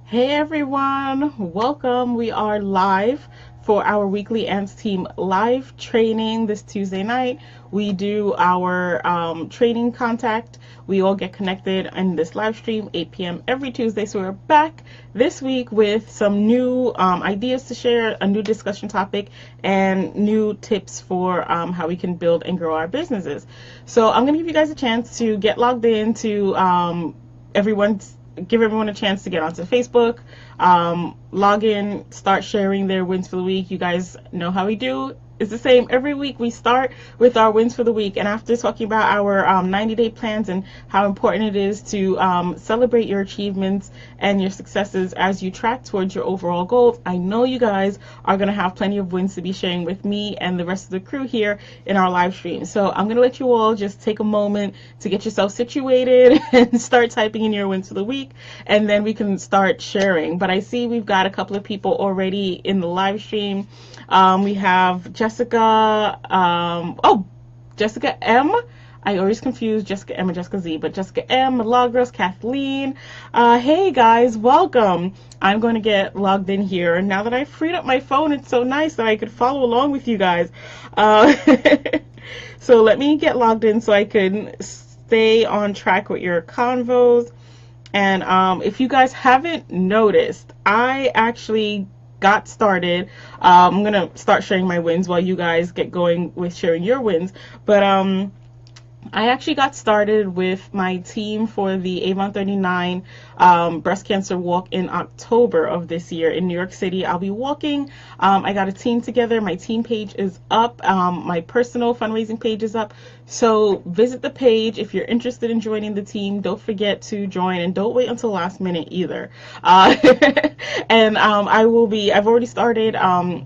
Hey everyone, welcome. We are live for our weekly ANTS team live training this Tuesday night. We do our training contact. We all get connected in this live stream, 8 p.m. every Tuesday. So we're back this week with some new ideas to share, a new discussion topic, and new tips for how we can build and grow our businesses. So I'm going to give you guys a chance to get logged in to give everyone a chance to get onto Facebook, log in, start sharing their wins for the week. You guys know how we do. It's the same every week. We start with our wins for the week, and after talking about our 90-day plans and how important it is to celebrate your achievements and your successes as you track towards your overall goals, I know you guys are going to have plenty of wins to be sharing with me and the rest of the crew here in our live stream. So I'm going to let you all just take a moment to get yourself situated and start typing in your wins for the week, and then we can start sharing. But I see we've got a couple of people already in the live stream. We have Jessica, Jessica M. I always confuse Jessica M and Jessica Z, but Jessica M, Milagros, Kathleen. Hey guys, welcome. I'm going to get logged in here. Now that I've freed up my phone, it's so nice that I could follow along with you guys. So let me get logged in so I can stay on track with your convos. And if you guys haven't noticed, I actually got started. I'm gonna start sharing my wins while you guys get going with sharing your wins. But I actually got started with my team for the Avon 39 breast cancer walk in October of this year in New York City. I'll be walking. I got a team together. My team page is up. My personal fundraising page is up. So visit the page if you're interested in joining the team. Don't forget to join, and don't wait until last minute either. And I've already started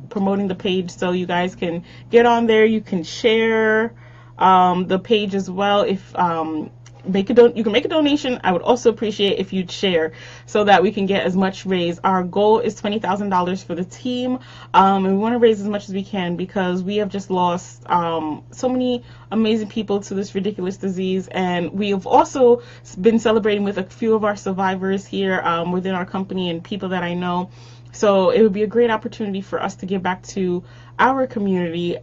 promoting the page, so you guys can get on there. You can share the page as well. If you can make a donation. I would also appreciate if you'd share so that we can get as much raised. Our goal is $20,000 for the team, and we want to raise as much as we can because we have just lost so many amazing people to this ridiculous disease, and we have also been celebrating with a few of our survivors here within our company and people that I know. So it would be a great opportunity for us to give back to our community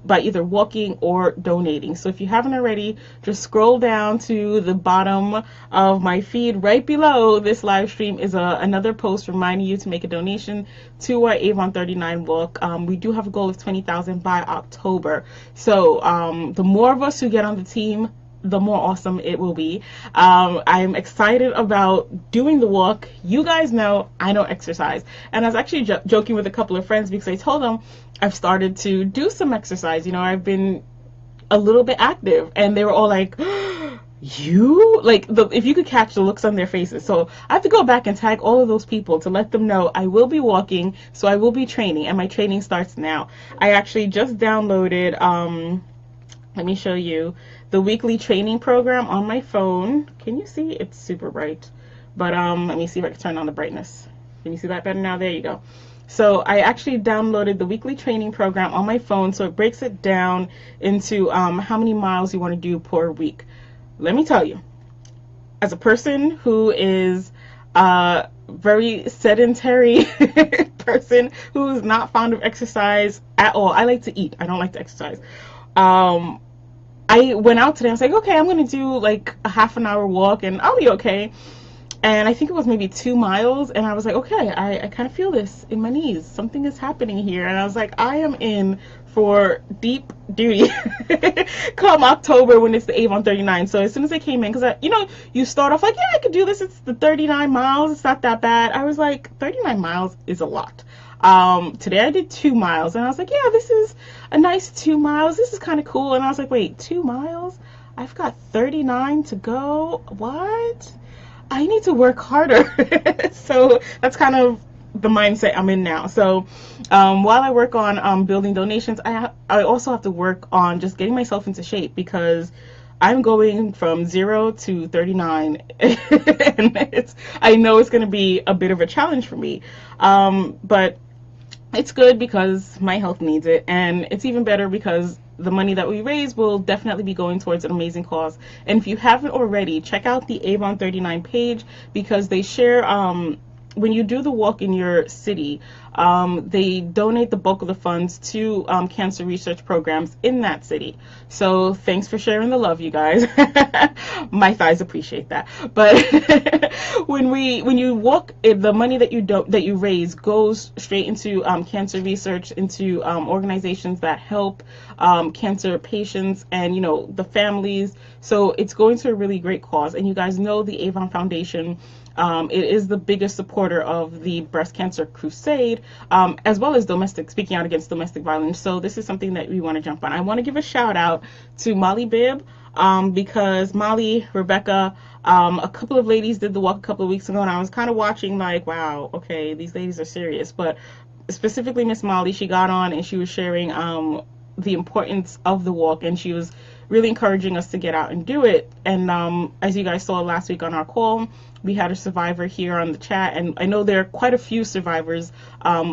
by either walking or donating. So if you haven't already, just scroll down to the bottom of my feed. Right below this live stream is another post reminding you to make a donation to our Avon 39 walk. We do have a goal of 20,000 by October. So the more of us who get on the team, the more awesome it will be. I'm excited about doing the walk. You guys know I don't exercise, and I was actually joking with a couple of friends because I told them I've started to do some exercise. You know, I've been a little bit active, and they were all like, you? Like, if you could catch the looks on their faces. So I have to go back and tag all of those people to let them know I will be walking, so I will be training, and my training starts now. I actually just downloaded, let me show you, the weekly training program on my phone. Can you see? It's super bright. But let me see if I can turn on the brightness. Can you see that better now? There you go. So I actually downloaded the weekly training program on my phone, so it breaks it down into how many miles you want to do per week. Let me tell you, as a person who is a very sedentary person who's not fond of exercise at all, I like to eat. I don't like to exercise. I went out today. I was like, okay, I'm going to do like a half an hour walk and I'll be okay. And I think it was maybe 2 miles. And I was like, okay, I kind of feel this in my knees. Something is happening here. And I was like, I am in for deep duty come October when it's the Avon 39. So as soon as I came in, because you start off like, yeah, I could do this. It's the 39 miles. It's not that bad. I was like, 39 miles is a lot. Today I did 2 miles, and I was like, yeah, this is a nice 2 miles. This is kind of cool. And I was like, wait, 2 miles? I've got 39 to go. What? I need to work harder. So that's kind of the mindset I'm in now. So while I work on building donations, I also have to work on just getting myself into shape, because I'm going from 0 to 39, and I know it's going to be a bit of a challenge for me. But it's good because my health needs it, and it's even better because the money that we raise will definitely be going towards an amazing cause. And if you haven't already, check out the Avon 39 page, because they share when you do the walk in your city, they donate the bulk of the funds to cancer research programs in that city. So thanks for sharing the love, you guys. My thighs appreciate that. But when you walk, the money that you raise goes straight into cancer research, into organizations that help cancer patients and the families. So it's going to a really great cause. And you guys know the Avon Foundation. It is the biggest supporter of the breast cancer crusade, as well as speaking out against domestic violence. So this is something that we want to jump on. I want to give a shout out to Molly Bibb, because Molly, Rebecca, a couple of ladies did the walk a couple of weeks ago, and I was kind of watching like, wow, okay, these ladies are serious. But specifically Miss Molly, she got on and she was sharing the importance of the walk, and she was really encouraging us to get out and do it. And as you guys saw last week on our call, we had a survivor here on the chat, and I know there are quite a few survivors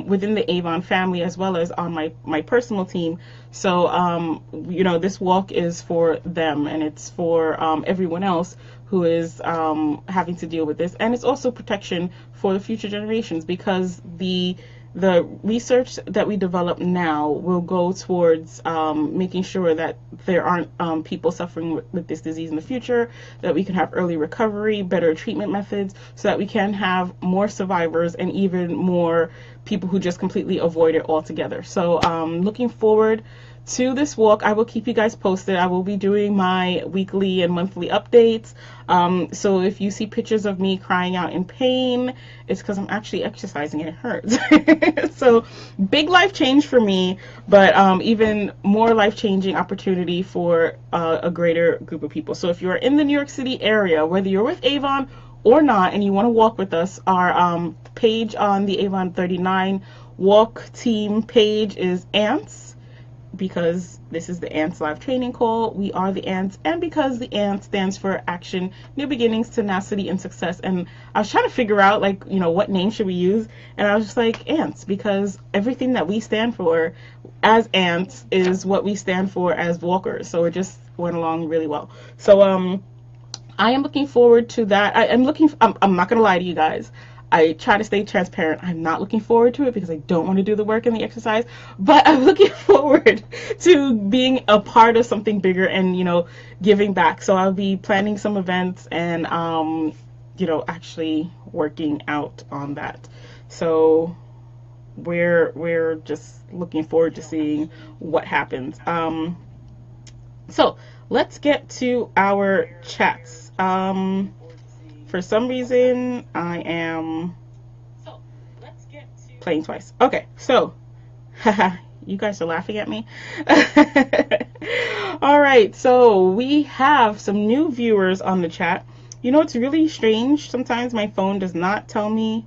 within the Avon family as well as on my personal team. So this walk is for them, and it's for everyone else who is having to deal with this, and it's also protection for the future generations, because the research that we develop now will go towards making sure that there aren't people suffering with this disease in the future, that we can have early recovery, better treatment methods, so that we can have more survivors and even more people who just completely avoid it altogether. So looking forward to this walk. I will keep you guys posted. I will be doing my weekly and monthly updates. So if you see pictures of me crying out in pain, it's because I'm actually exercising and it hurts. So big life change for me, but even more life-changing opportunity for a greater group of people. So if you're in the New York City area, whether you're with Avon or not, and you want to walk with us, our page on the Avon 39 walk team page is ANTS, because this is the ANTS live training call. We are the ANTS, and because the ANTS stands for Action, New Beginnings, Tenacity, and Success. And I was trying to figure out, like, what name should we use, and I was just like, ANTS, because everything that we stand for as ANTS is what we stand for as walkers. So it just went along really well. So I am looking forward to that. I'm not gonna lie to you guys, I try to stay transparent. I'm not looking forward to it because I don't want to do the work and the exercise, but I'm looking forward to being a part of something bigger and, giving back. So I'll be planning some events and, actually working out on that. So we're just looking forward to seeing what happens. So let's get to our chats. For some reason, I am playing twice. Okay, so, you guys are laughing at me. All right, so we have some new viewers on the chat. It's really strange. Sometimes my phone does not tell me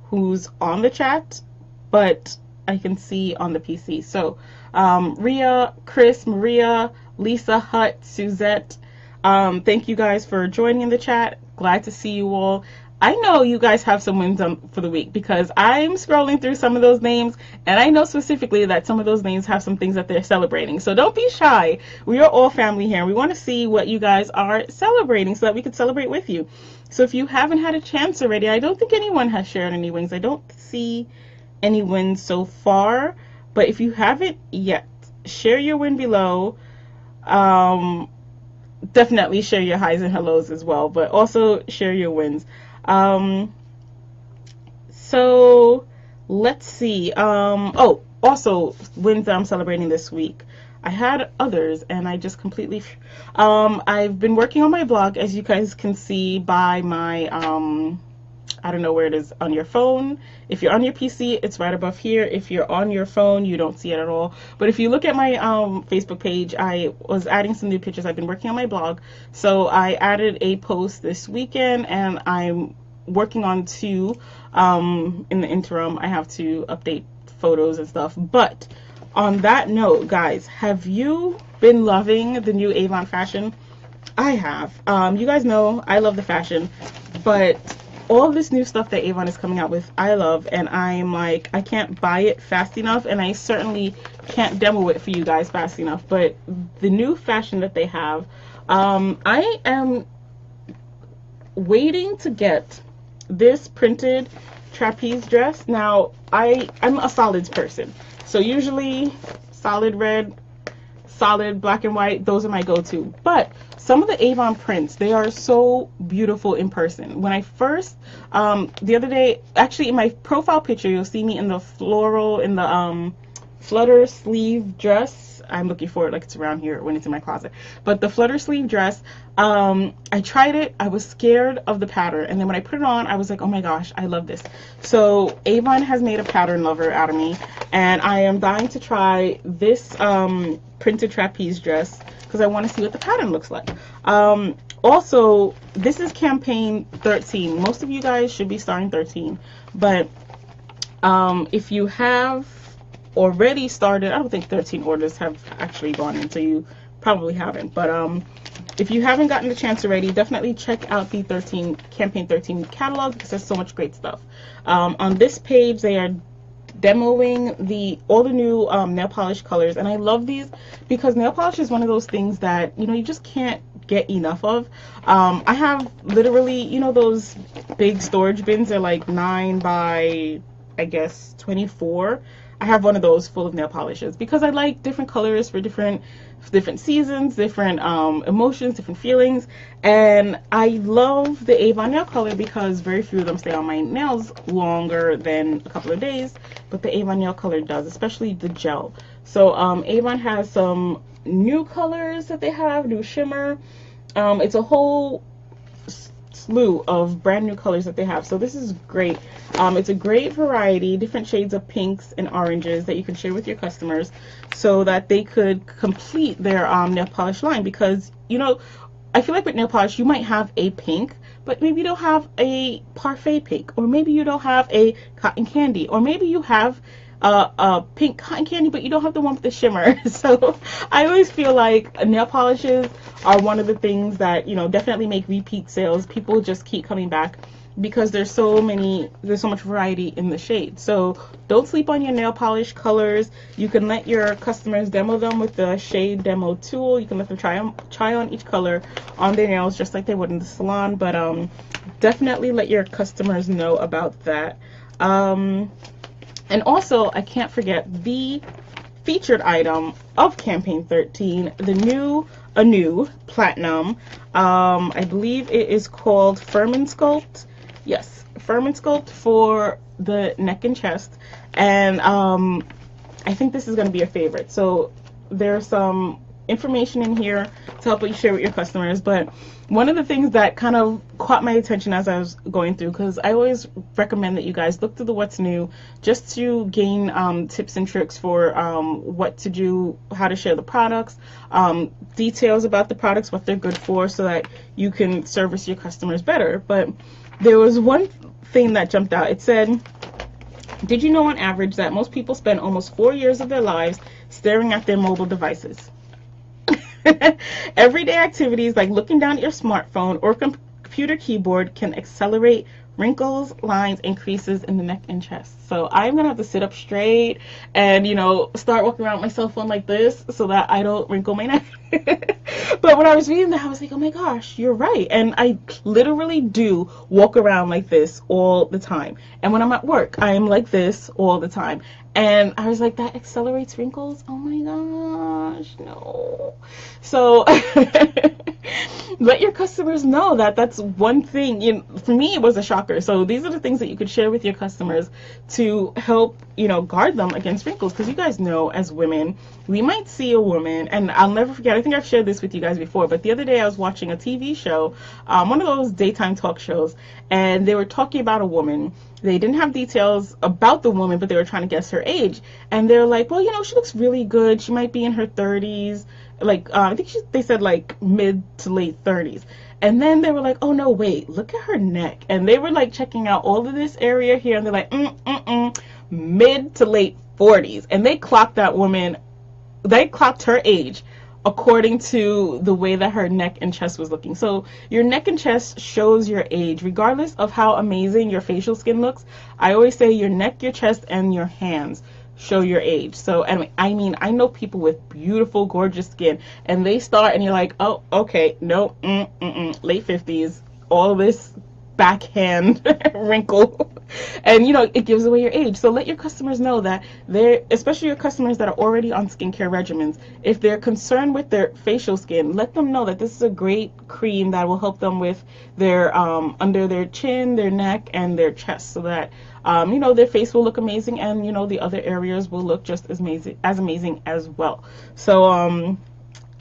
who's on the chat, but I can see on the PC. So, Ria, Chris, Maria, Lisa, Hutt, Suzette, thank you guys for joining in the chat. Glad to see you all. I know you guys have some wins for the week, because I'm scrolling through some of those names, and I know specifically that some of those names have some things that they're celebrating. So don't be shy. We are all family here. We want to see what you guys are celebrating so that we can celebrate with you. So if you haven't had a chance already, I don't think anyone has shared any wins. I don't see any wins so far, but if you haven't yet, share your win below. Definitely share your highs and hellos as well, but also share your wins. So let's see. Also wins that I'm celebrating this week. I had others and I just completely I've been working on my blog, as you guys can see by my I don't know where it is on your phone. If you're on your PC, it's right above here. If you're on your phone, you don't see it at all. But if you look at my Facebook page, I was adding some new pictures. I've been working on my blog. So I added a post this weekend, and I'm working on 2. In the interim, I have to update photos and stuff. But on that note, guys, have you been loving the new Avon fashion? I have. You guys know I love the fashion, but all this new stuff that Avon is coming out with, I love, and I'm like, I can't buy it fast enough, and I certainly can't demo it for you guys fast enough. But the new fashion that they have, I am waiting to get this printed trapeze dress. Now, I'm a solids person, so usually solid red, solid black and white, those are my go-to. But some of the Avon prints, they are so beautiful in person. When I first, the other day, actually in my profile picture, you'll see me in the floral, in the flutter sleeve dress. I'm looking for it like it's around here when it's in my closet. But the flutter sleeve dress, I tried it. I was scared of the pattern. And then when I put it on, I was like, oh my gosh, I love this. So Avon has made a pattern lover out of me. And I am dying to try this printed trapeze dress because I want to see what the pattern looks like. Also, this is campaign 13. Most of you guys should be starting 13. But if you have already started, I don't think 13 orders have actually gone in, so you probably haven't. But if you haven't gotten the chance already, definitely check out the campaign 13 catalog because there's so much great stuff. On this page, they are demoing all the new nail polish colors, and I love these because nail polish is one of those things that, you know, you just can't get enough of. I have literally, you know, those big storage bins. They're like 9 by, I guess, 24. I have one of those full of nail polishes because I like different colors for different seasons, different emotions, different feelings. And I love the Avon nail color because very few of them stay on my nails longer than a couple of days, but the Avon nail color does, especially the gel. So Avon has some new colors that they have, new shimmer. It's a whole slew of brand new colors that they have, so this is great. It's a great variety, different shades of pinks and oranges that you can share with your customers so that they could complete their nail polish line. Because, you know, I feel like with nail polish you might have a pink, but maybe you don't have a parfait pink, or maybe you don't have a cotton candy, or maybe you have a pink cotton candy but you don't have the one with the shimmer. So I always feel like nail polishes are one of the things that, you know, definitely make repeat sales. People just keep coming back because there's so much variety in the shade. So don't sleep on your nail polish colors. You can let your customers demo them with the shade demo tool. You can let them try on each color on their nails just like they would in the salon. But definitely let your customers know about that. And also, I can't forget the featured item of campaign 13, a new platinum. I believe it is called Firm and Sculpt. Yes, Firm and Sculpt for the neck and chest. And I think this is going to be a favorite. So there's some information in here to help you share with your customers. But one of the things that kind of caught my attention as I was going through, because I always recommend that you guys look through the what's new just to gain tips and tricks for what to do, how to share the products, details about the products, what they're good for, so that you can service your customers better. But there was one thing that jumped out. It said, did you know on average that most people spend almost 4 years of their lives staring at their mobile devices? Everyday activities like looking down at your smartphone or computer keyboard can accelerate wrinkles, lines, and creases in the neck and chest. So I'm gonna have to sit up straight and, you know, start walking around with my cell phone like this so that I don't wrinkle my neck. But when I was reading that, I was like, oh my gosh, you're right. And I literally do walk around like this all the time. And when I'm at work, I am like this all the time. And I was like, that accelerates wrinkles? Oh my gosh, no. So let your customers know that that's one thing. You know, for me, it was a shocker. So these are the things that you could share with your customers to help, you know, guard them against wrinkles. Because you guys know, as women, we might see a woman, and I'll never forget, I think I've shared this with you guys before, but the other day I was watching a TV show, one of those daytime talk shows, and they were talking about a woman. They didn't have details about the woman, but they were trying to guess her age. And they're like, well, you know, she looks really good. She might be in her 30s. Like, I think they said like mid to late 30s. And then they were like, oh no, wait, look at her neck. And they were like checking out all of this area here. And they're like, mid to late 40s. And they clocked that woman, they clocked her age according to the way that her neck and chest was looking. So your neck and chest shows your age, regardless of how amazing your facial skin looks. I always say your neck, your chest, and your hands show your age. So anyway, I mean, I know people with beautiful, gorgeous skin, and they start, and you're like, oh, okay, no, late 50s, all this backhand wrinkle And you know, it gives away your age. So let your customers know that they're, especially your customers that are already on skincare regimens, if they're concerned with their facial skin, let them know that this is a great cream that will help them with their under their chin, their neck, and their chest, so that you know, their face will look amazing, and you know, the other areas will look just as amazing as well. So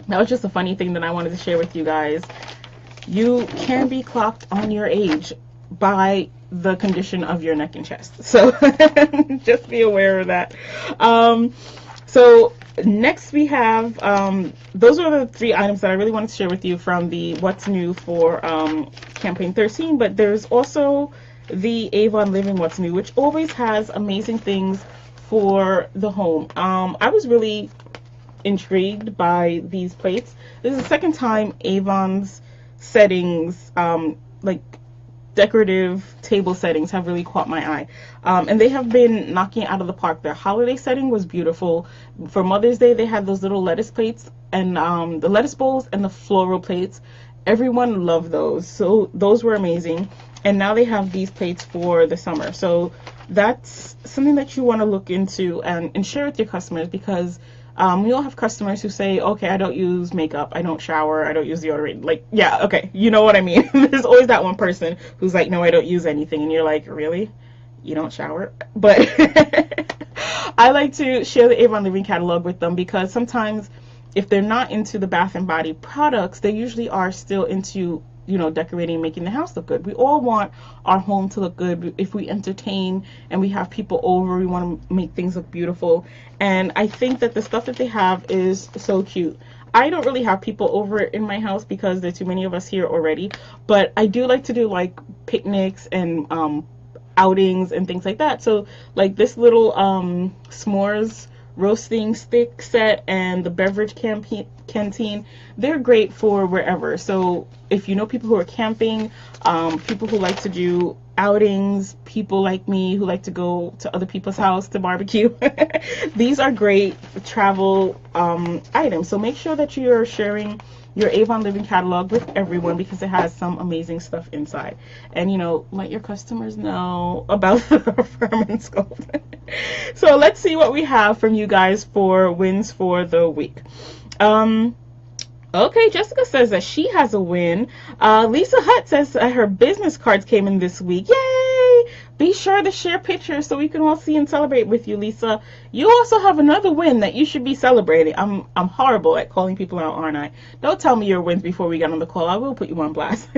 that was just a funny thing that I wanted to share with you guys. You can be clocked on your age by the condition of your neck and chest. So just be aware of that. So next we have, those are the 3 items that I really wanted to share with you from the What's New for campaign 13. But there's also the Avon Living What's New, which always has amazing things for the home. I was really intrigued by these plates. This is the second time Avon's settings, like decorative table settings, have really caught my eye, and they have been knocking it out of the park. Their holiday setting was beautiful. For Mother's Day, they had those little lettuce plates and the lettuce bowls and the floral plates. Everyone loved those, so those were amazing. And now they have these plates for the summer, so that's something that you want to look into and share with your customers, because we all have customers who say, okay, I don't use makeup, I don't shower, I don't use deodorant. Like, yeah, okay, you know what I mean. There's always that one person who's like, no, I don't use anything. And you're like, really? You don't shower? But I like to share the Avon Living catalog with them, because sometimes if they're not into the Bath and Body products, they usually are still into, you know, decorating, making the house look good. We all want our home to look good. If we entertain and we have people over, we want to make things look beautiful. And I think that the stuff that they have is so cute. I don't really have people over in my house because there are too many of us here already, but I do like to do like picnics and outings and things like that. So like this little s'mores roasting stick set and the beverage canteen, they're great for wherever. So if you know people who are camping, people who like to do outings, people like me who like to go to other people's house to barbecue, these are great travel items. So make sure that you're sharing your Avon Living catalog with everyone, because it has some amazing stuff inside. And you know, let your customers know about the Firm and Sculpt. So let's see what we have from you guys for wins for the week. Okay, Jessica says that she has a win. Lisa Hutt says that her business cards came in this week. Yay! Be sure to share pictures so we can all see and celebrate with you, Lisa. You also have another win that you should be celebrating. I'm horrible at calling people out, aren't I? Don't tell me your wins before we get on the call. I will put you on blast.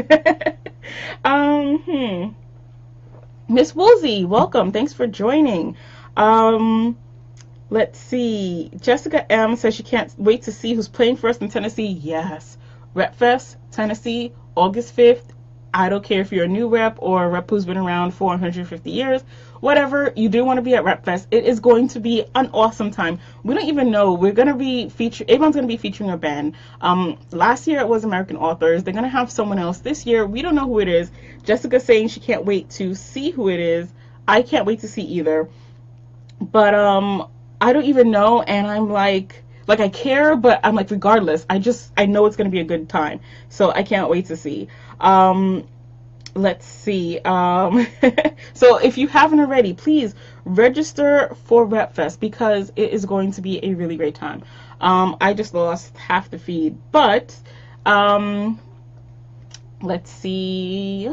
Miss Woolsey, welcome. Thanks for joining. Let's see. Jessica M says she can't wait to see who's playing for us in Tennessee. Yes. RepFest, Tennessee, August 5th. I don't care if you're a new rep or a rep who's been around for 150 years. Whatever, you do want to be at RepFest. It is going to be an awesome time. We don't even know. We're going to be Avon's going to be featuring a band. Last year it was American Authors. They're going to have someone else. This year, we don't know who it is. Jessica's saying she can't wait to see who it is. I can't wait to see either. But, I don't even know, and I'm like I care, but I'm like, regardless, I know it's going to be a good time, so I can't wait to see. Let's see. So if you haven't already, please register for RepFest, because it is going to be a really great time. I just lost half the feed, but let's see.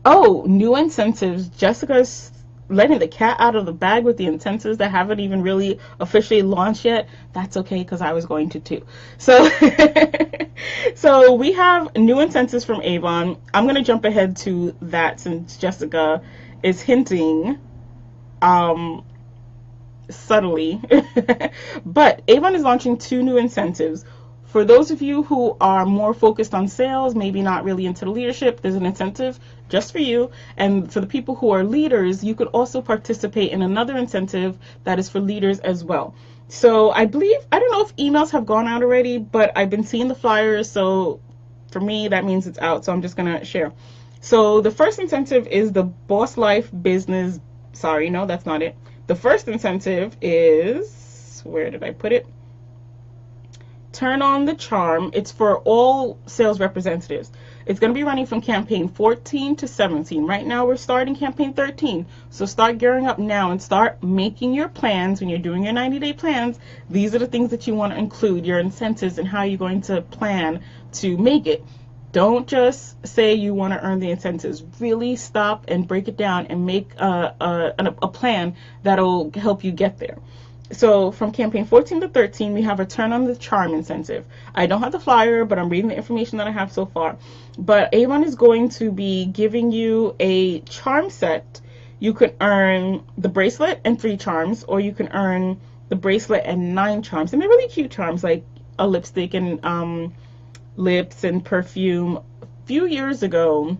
Oh, new incentives. Jessica's letting the cat out of the bag with the incentives that haven't even really officially launched yet. That's okay, because I was going to too. So so we have new incentives from Avon. I'm going to jump ahead to that since Jessica is hinting subtly. But Avon is launching 2 new incentives. For those of you who are more focused on sales, maybe not really into the leadership, there's an incentive just for you. And for the people who are leaders, you could also participate in another incentive that is for leaders as well. So I believe, I don't know if emails have gone out already, but I've been seeing the flyers. So for me, that means it's out. So I'm just going to share. So the first incentive is the Boss Life Business. Sorry, no, that's not it. The first incentive is, where did I put it? Turn on the charm. It's for all sales representatives. It's going to be running from campaign 14 to 17. Right now we're starting campaign 13. So start gearing up now and start making your plans. When you're doing your 90-day plans, these are the things that you want to include, your incentives and how you're going to plan to make it. Don't just say you want to earn the incentives. Really stop and break it down and make a plan that'll help you get there. So from campaign 14 to 13, we have a turn on the charm incentive. I don't have the flyer, but I'm reading the information that I have so far. But Avon is going to be giving you a charm set. You could earn the bracelet and 3 charms, or you can earn the bracelet and 9 charms. And they're really cute charms, like a lipstick and lips and perfume. A few years ago,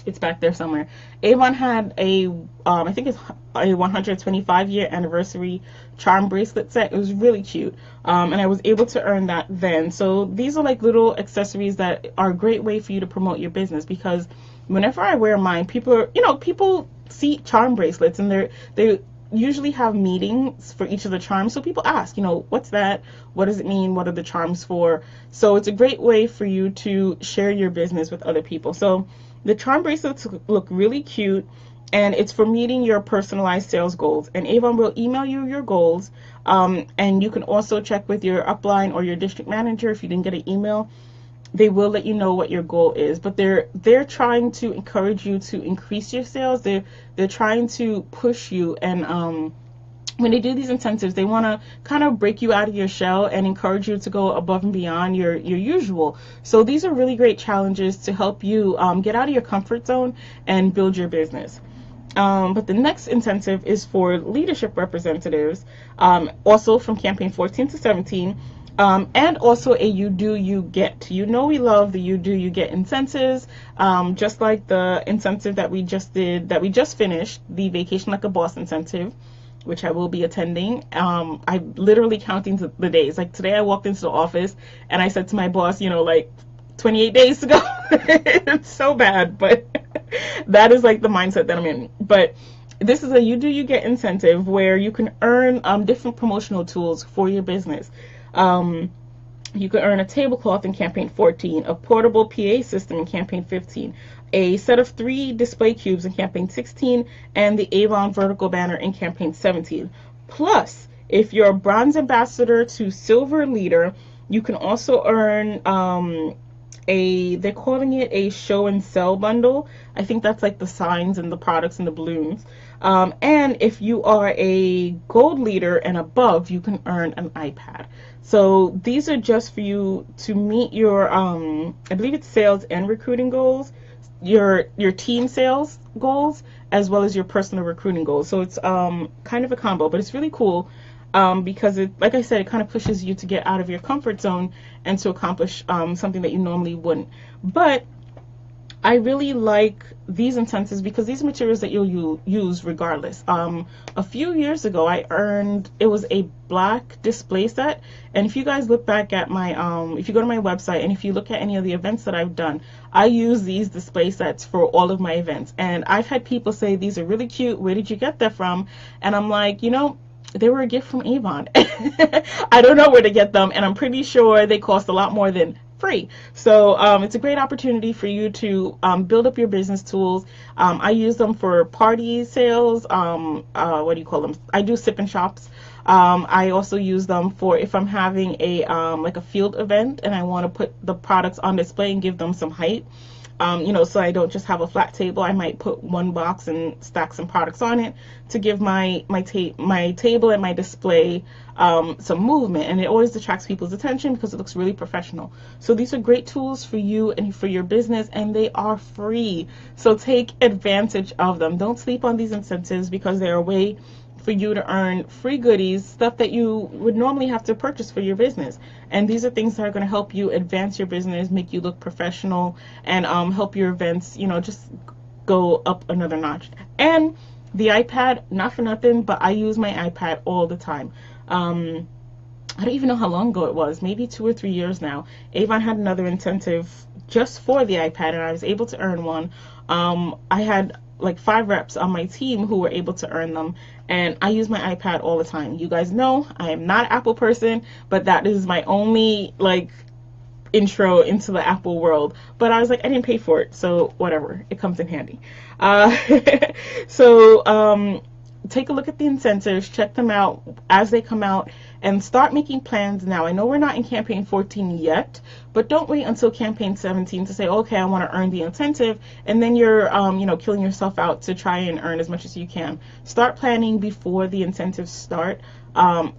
it's back there somewhere, Avon had a I think it's a 125-year anniversary charm bracelet set. It was really cute, and I was able to earn that then. So these are like little accessories that are a great way for you to promote your business, because whenever I wear mine, people see charm bracelets and they usually have meetings for each of the charms. So people ask, what's that? What does it mean? What are the charms for? So it's a great way for you to share your business with other people. So the charm bracelets look really cute, and it's for meeting your personalized sales goals. And Avon will email you your goals, and you can also check with your upline or your district manager if you didn't get an email. They will let you know what your goal is, but they're trying to encourage you to increase your sales. They're trying to push you, and when they do these incentives, they want to kind of break you out of your shell and encourage you to go above and beyond your usual. So these are really great challenges to help you get out of your comfort zone and build your business. But the next incentive is for leadership representatives, also from campaign 14 to 17. And also a you do you get. We love the you do you get incentives, just like the incentive that we just finished, the Vacation Like a Boss incentive, which I will be attending. I'm literally counting the days. Like today I walked into the office and I said to my boss, like 28 days to go. It's so bad, but that is like the mindset that I'm in. But this is a you do you get incentive where you can earn different promotional tools for your business. You could earn a tablecloth in campaign 14, a portable PA system in campaign 15, a set of 3 display cubes in campaign 16, and the Avon vertical banner in campaign 17. Plus, if you're a bronze ambassador to silver leader, you can also earn they're calling it a show and sell bundle. I think that's like the signs and the products and the balloons. And if you are a gold leader and above, you can earn an iPad. So these are just for you to meet your I believe it's sales and recruiting goals, your team sales goals, as well as your personal recruiting goals. So it's kind of a combo, but it's really cool, because like I said, it kind of pushes you to get out of your comfort zone and to accomplish something that you normally wouldn't. But I really like these incentives because these are materials that you'll use regardless. A few years ago, it was a black display set. And if you guys look back at my, if you go to my website and if you look at any of the events that I've done, I use these display sets for all of my events. And I've had people say, these are really cute. Where did you get that from? And I'm like, they were a gift from Avon. I don't know where to get them, and I'm pretty sure they cost a lot more than free. So it's a great opportunity for you to build up your business tools. I use them for party sales. What do you call them? I do sip and shops. I also use them for if I'm having a like a field event and I want to put the products on display and give them some height. So I don't just have a flat table. I might put one box and stack some products on it to give my table and my display some movement, and it always attracts people's attention because it looks really professional. So these are great tools for you and for your business, and they are free. So take advantage of them. Don't sleep on these incentives because they're a way for you to earn free goodies, stuff that you would normally have to purchase for your business. And these are things that are going to help you advance your business, make you look professional, and help your events, just go up another notch. And the iPad, not for nothing, but I use my iPad all the time. I don't even know how long ago it was, maybe 2 or 3 years now. Avon had another incentive just for the iPad, and I was able to earn one. I had like 5 reps on my team who were able to earn them, and I use my iPad all the time. You guys know I am not an Apple person, but that is my only intro into the Apple world, but I was like, I didn't pay for it, so whatever, it comes in handy. Uh, so take a look at the incentives, check them out as they come out, and start making plans now. I know we're not in campaign 14 yet, but don't wait until campaign 17 to say, okay, I want to earn the incentive, and then you're killing yourself out to try and earn as much as you can. Start planning before the incentives start.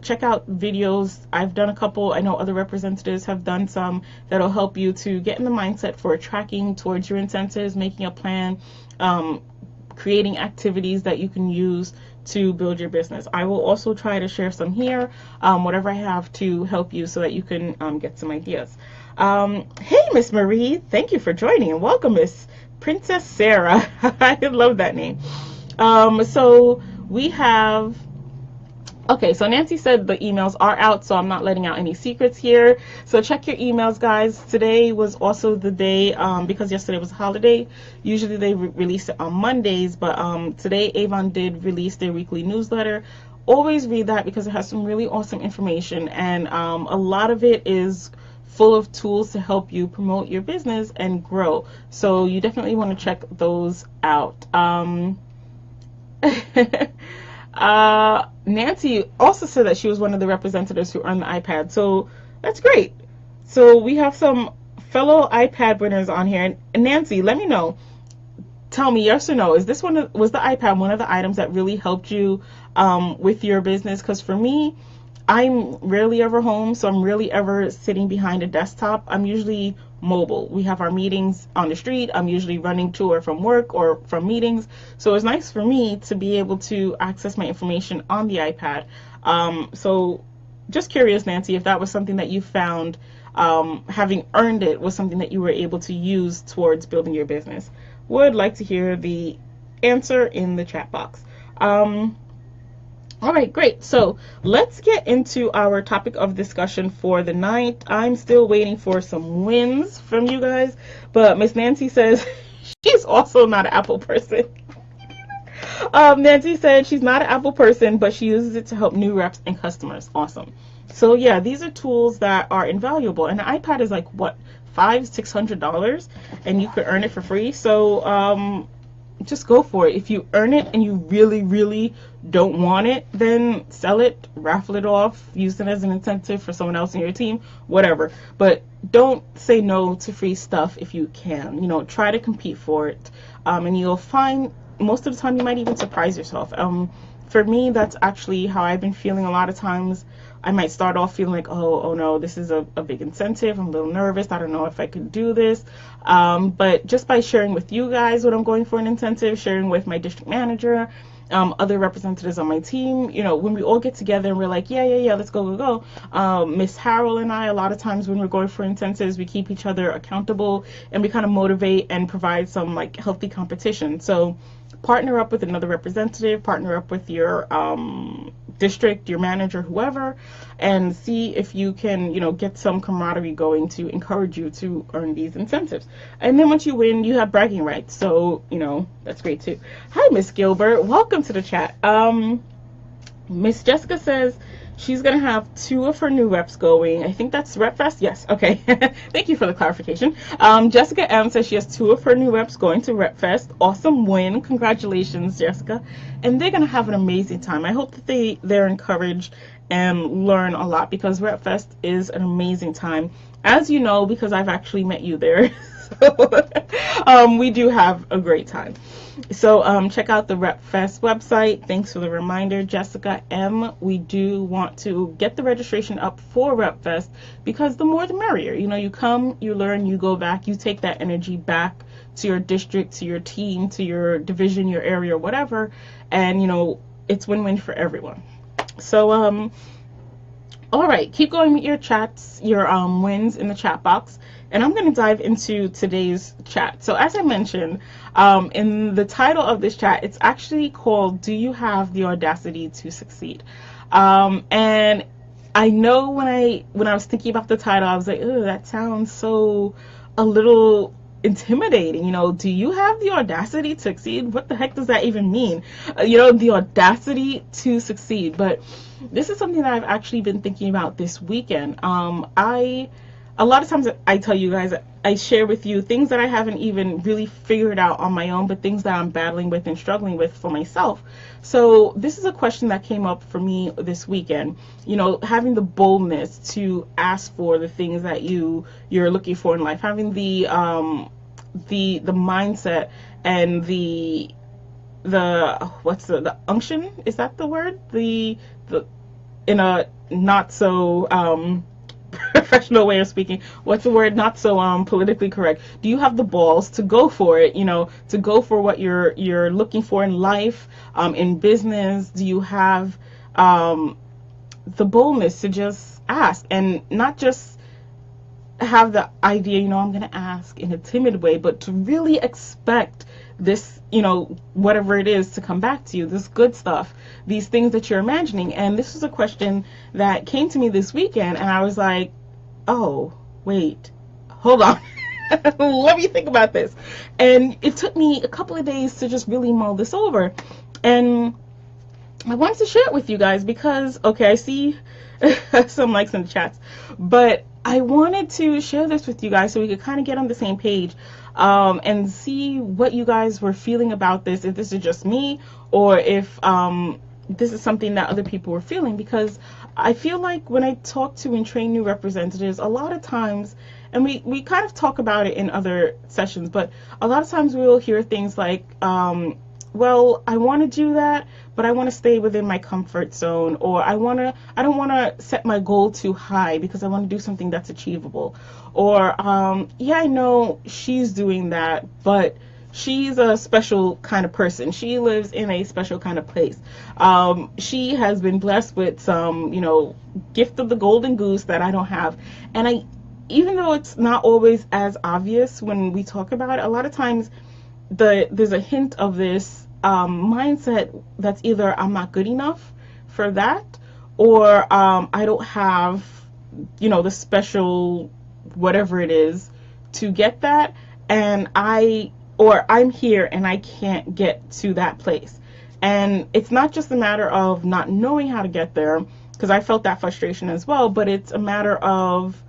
Check out videos. I've done a couple. I know other representatives have done some that'll help you to get in the mindset for tracking towards your incentives, making a plan, creating activities that you can use to build your business. I will also try to share some here, whatever I have to help you so that you can get some ideas. Hey, Miss Marie, thank you for joining, and welcome, Miss Princess Sarah. I love that name. So we have... Okay, so Nancy said the emails are out, so I'm not letting out any secrets here. So check your emails, guys. Today was also the day, because yesterday was a holiday. Usually they release it on Mondays, but today Avon did release their weekly newsletter. Always read that because it has some really awesome information, and a lot of it is full of tools to help you promote your business and grow. So you definitely want to check those out. Nancy also said that she was one of the representatives who earned the iPad, so that's great. So we have some fellow iPad winners on here, and Nancy, let me know. Tell me yes or no. Was the iPad one of the items that really helped you with your business? Because for me, I'm rarely ever home, so I'm rarely ever sitting behind a desktop. I'm usually mobile. We have our meetings on the street. I'm usually running to or from work or from meetings. So it's nice for me to be able to access my information on the iPad. So just curious, Nancy, if that was something that you found, having earned it, was something that you were able to use towards building your business. Would like to hear the answer in the chat box. All right, great. So let's get into our topic of discussion for the night. I'm still waiting for some wins from you guys, but Miss Nancy says she's also not an Apple person. Nancy said she's not an Apple person, but she uses it to help new reps and customers. Awesome. So yeah, these are tools that are invaluable, and the iPad is like what, $500-600, and you could earn it for free. So just go for it. If you earn it and you really, really don't want it, then sell it, raffle it off, use it as an incentive for someone else in your team, whatever. But don't say no to free stuff if you can. Try to compete for it, and you'll find most of the time you might even surprise yourself. For me, that's actually how I've been feeling a lot of times. I might start off feeling like, oh no, this is a big incentive. I'm a little nervous. I don't know if I could do this. But just by sharing with you guys what I'm going for an incentive, sharing with my district manager, other representatives on my team, when we all get together and we're like, yeah, let's go. Miss Harold and I, a lot of times when we're going for incentives, we keep each other accountable and we kind of motivate and provide some like healthy competition. So partner up with another representative, partner up with your district, your manager, whoever, and see if you can, get some camaraderie going to encourage you to earn these incentives. And then once you win, you have bragging rights. So, that's great too. Hi, Miss Gilbert. Welcome to the chat. Miss Jessica says she's going to have 2 of her new reps going. I think that's RepFest? Yes. Okay. Thank you for the clarification. Jessica M says she has 2 of her new reps going to RepFest. Awesome win. Congratulations, Jessica. And they're going to have an amazing time. I hope that they're encouraged and learn a lot, because RepFest is an amazing time. As you know, because I've actually met you there. So, we do have a great time. So check out the RepFest website. Thanks for the reminder, Jessica M. We do want to get the registration up for RepFest, because the more the merrier. You come, you learn, you go back, you take that energy back to your district, to your team, to your division, your area, whatever, and it's win-win for everyone. So all right, keep going with your chats, your wins in the chat box, and I'm going to dive into today's chat. So as I mentioned, in the title of this chat, it's actually called, Do You Have the Audacity to Succeed? And I know when I was thinking about the title, I was like, oh, that sounds so a little intimidating. Do you have the audacity to succeed? What the heck does that even mean? The audacity to succeed. But this is something that I've actually been thinking about this weekend. a lot of times I tell you guys, I share with you things that I haven't even really figured out on my own, but things that I'm battling with and struggling with for myself. So this is a question that came up for me this weekend. You know, having the boldness to ask for the things that you're looking for in life, having the mindset and the what's the unction, is that the word, the in a not so professional way of speaking, what's the word, not so politically correct, do you have the balls to go for it, you know, to go for what you're looking for in life, in business? Do you have the boldness to just ask, and not just have the idea, you know, I'm going to ask in a timid way, but to really expect this, you know, whatever it is to come back to you, this good stuff, these things that you're imagining? And this was a question that came to me this weekend, and I was like, oh, wait, hold on. Let me think about this. And it took me a couple of days to just really mull this over. And I wanted to share it with you guys because, okay, I see some likes in the chats, but I wanted to share this with you guys so we could kind of get on the same page, and see what you guys were feeling about this, if this is just me or if this is something that other people were feeling. Because I feel like when I talk to and train new representatives, a lot of times, and we kind of talk about it in other sessions, but a lot of times we'll hear things like, well, I want to do that, but I want to stay within my comfort zone, or I don't want to set my goal too high because I want to do something that's achievable. Or, yeah, I know she's doing that, but she's a special kind of person. She lives in a special kind of place. She has been blessed with some, you know, gift of the golden goose that I don't have. And even though it's not always as obvious when we talk about it, a lot of times there's a hint of this mindset that's either I'm not good enough for that, or I don't have, you know, the special whatever it is to get that, and I'm here and I can't get to that place. And it's not just a matter of not knowing how to get there, because I felt that frustration as well, but it's a matter of,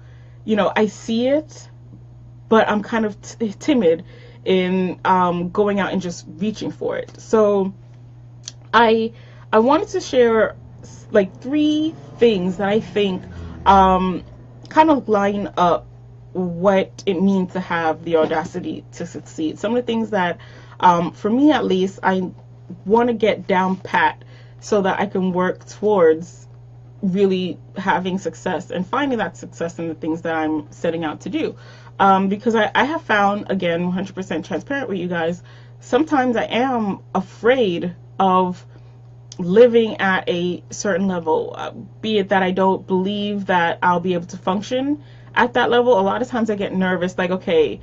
you know, I see it, but I'm kind of timid in going out and just reaching for it. So I wanted to share like 3 things that I think kind of line up what it means to have the audacity to succeed. Some of the things that for me at least I want to get down pat so that I can work towards really having success and finding that success in the things that I'm setting out to do. Because I have found, again, 100% transparent with you guys, sometimes I am afraid of living at a certain level, be it that I don't believe that I'll be able to function at that level. A lot of times I get nervous, like, okay,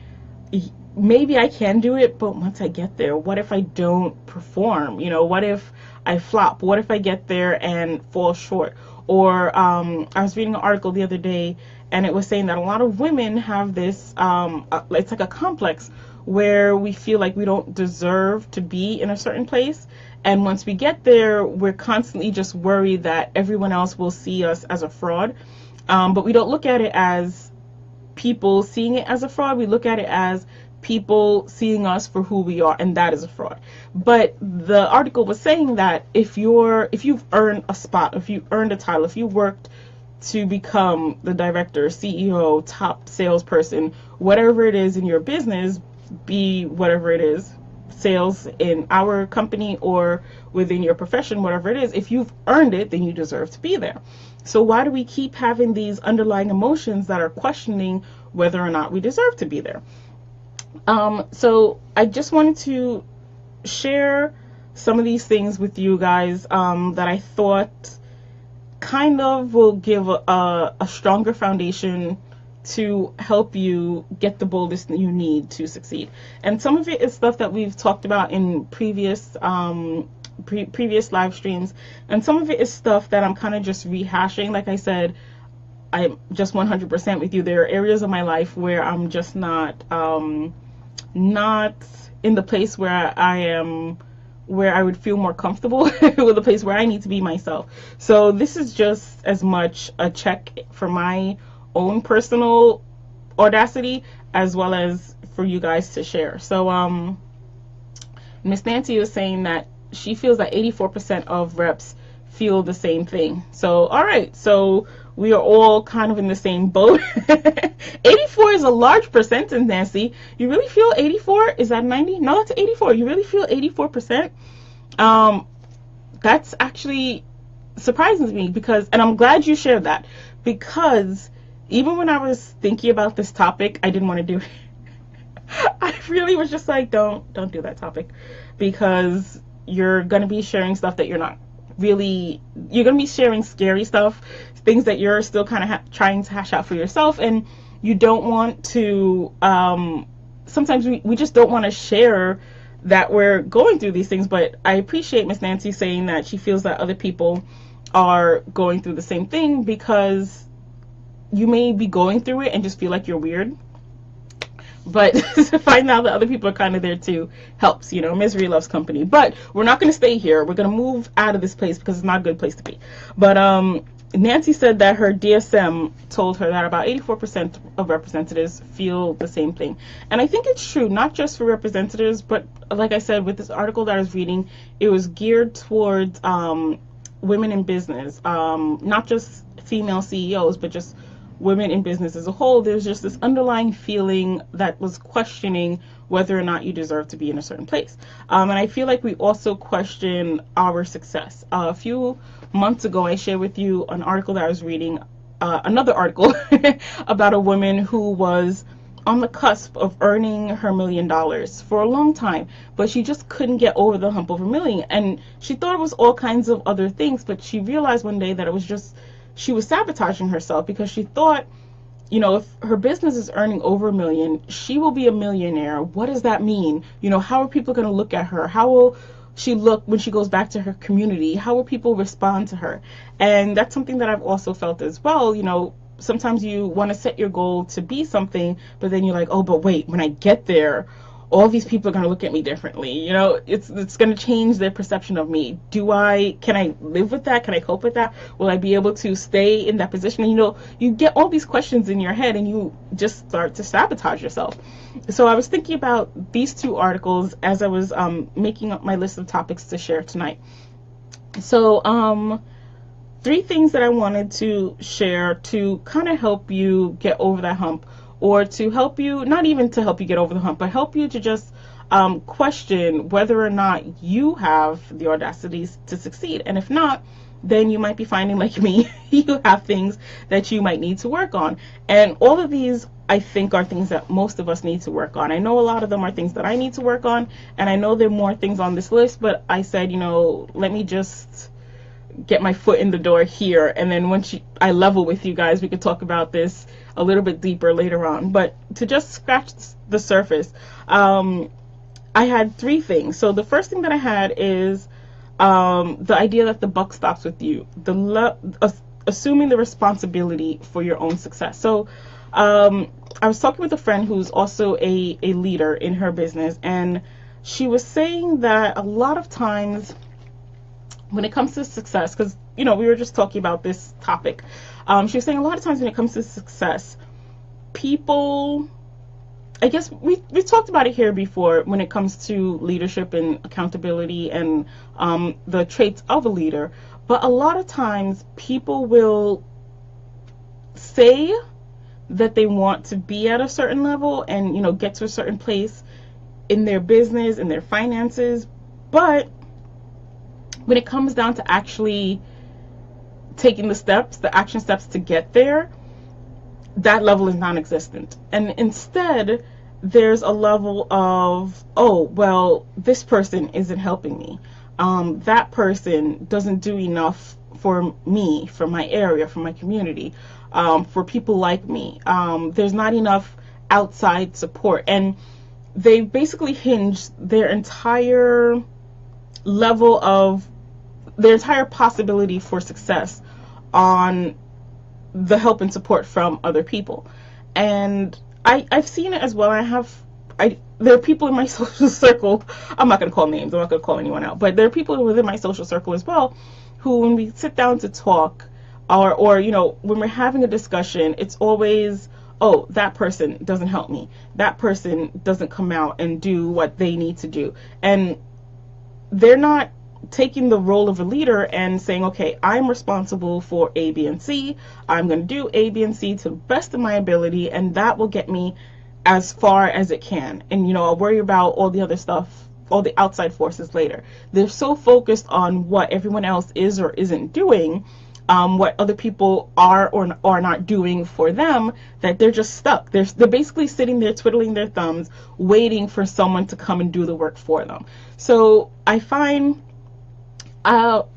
maybe I can do it, but once I get there, what if I don't perform? You know, what if I flop? What if I get there and fall short? Or I was reading an article the other day, and it was saying that a lot of women have this, it's like a complex where we feel like we don't deserve to be in a certain place. And once we get there, we're constantly just worried that everyone else will see us as a fraud. But we don't look at it as people seeing it as a fraud. We look at it as people seeing us for who we are, and that is a fraud. But the article was saying that if you've earned a spot, if you earned a title, if you worked to become the director, CEO, top salesperson, whatever it is in your business, be whatever it is, sales in our company or within your profession, whatever it is, if you've earned it, then you deserve to be there. So why do we keep having these underlying emotions that are questioning whether or not we deserve to be there? So I just wanted to share some of these things with you guys that I thought kind of will give a stronger foundation to help you get the boldness that you need to succeed. And some of it is stuff that we've talked about in previous previous live streams, and some of it is stuff that I'm kind of just rehashing. Like I said, I'm just 100% with you. There are areas of my life where I'm just not in the place where I am, where I would feel more comfortable with a place where I need to be myself. So this is just as much a check for my own personal Audacity, as well as for you guys to share. So Miss Nancy was saying that she feels that 84% of reps feel the same thing. So all right, so we are all kind of in the same boat. 84 is a large percentage, Nancy. You really feel 84? Is that 90? No, that's 84. You really feel 84%? That's actually surprising to me, because, and I'm glad you shared that, because even when I was thinking about this topic, I didn't want to do it. I really was just like, don't do that topic, because you're going to be sharing stuff that you're not really, you're going to be sharing scary stuff, things that you're still kind of trying to hash out for yourself, and you don't want to, sometimes we just don't want to share that we're going through these things. But I appreciate Miss Nancy saying that she feels that other people are going through the same thing, because you may be going through it and just feel like you're weird, but to find out that other people are kind of there too helps. You know, misery loves company. But we're not going to stay here. We're going to move out of this place, because it's not a good place to be. But Nancy said that her DSM told her that about 84% of representatives feel the same thing. And I think it's true, not just for representatives, but like I said, with this article that I was reading, it was geared towards women in business, not just female CEOs, but just women in business as a whole. There's just this underlying feeling that was questioning whether or not you deserve to be in a certain place. And I feel like we also question our success. A few months ago, I shared with you an article that I was reading, another article about a woman who was on the cusp of earning her $1 million for a long time, but she just couldn't get over the hump of $1 million. And she thought it was all kinds of other things, but she realized one day that it was just, she was sabotaging herself, because she thought, you know, if her business is earning over $1 million, she will be a millionaire. What does that mean? You know, how are people going to look at her? How will she look when she goes back to her community? How will people respond to her? And that's something that I've also felt as well. You know, sometimes you want to set your goal to be something, but then you're like, oh, but wait, when I get there, all these people are going to look at me differently. You know, it's going to change their perception of me. Can I live with that? Can I cope with that? Will I be able to stay in that position? And, you know, you get all these questions in your head, and you just start to sabotage yourself. So I was thinking about these two articles as I was making up my list of topics to share tonight. So 3 things that I wanted to share to kind of help you get over that hump, or to help you, not even to help you get over the hump, but help you to just question whether or not you have the audacity to succeed. And if not, then you might be finding, like me, you have things that you might need to work on. And all of these, I think, are things that most of us need to work on. I know a lot of them are things that I need to work on, and I know there are more things on this list, but I said, you know, let me just get my foot in the door here, and then once I level with you guys, we could talk about this a little bit deeper later on. But to just scratch the surface, I had 3 things. So the first thing that I had is the idea that the buck stops with you, assuming the responsibility for your own success. So I was talking with a friend who's also a leader in her business, and she was saying that a lot of times when it comes to success, because, you know, we were just talking about this topic, she was saying a lot of times when it comes to success, people, I guess we talked about it here before when it comes to leadership and accountability and the traits of a leader, but a lot of times people will say that they want to be at a certain level and, you know, get to a certain place in their business, in their finances, but when it comes down to actually taking the steps, the action steps to get there, that level is non-existent. And instead, there's a level of, oh, well, this person isn't helping me. That person doesn't do enough for me, for my area, for my community, for people like me. There's not enough outside support. And they basically hinge their entire level of, their entire possibility for success on the help and support from other people. And I've seen it as well. There are people in my social circle, I'm not going to call names, I'm not going to call anyone out, but there are people within my social circle as well who, when we sit down to talk, or you know, when we're having a discussion, it's always, oh, that person doesn't help me, that person doesn't come out and do what they need to do, and they're not taking the role of a leader and saying, okay, I'm responsible for A, B, and C. I'm going to do A, B, and C to the best of my ability, and that will get me as far as it can. And, you know, I'll worry about all the other stuff, all the outside forces later. They're so focused on what everyone else is or isn't doing, what other people are or are not doing for them, that they're just stuck. They're basically sitting there twiddling their thumbs, waiting for someone to come and do the work for them. So I find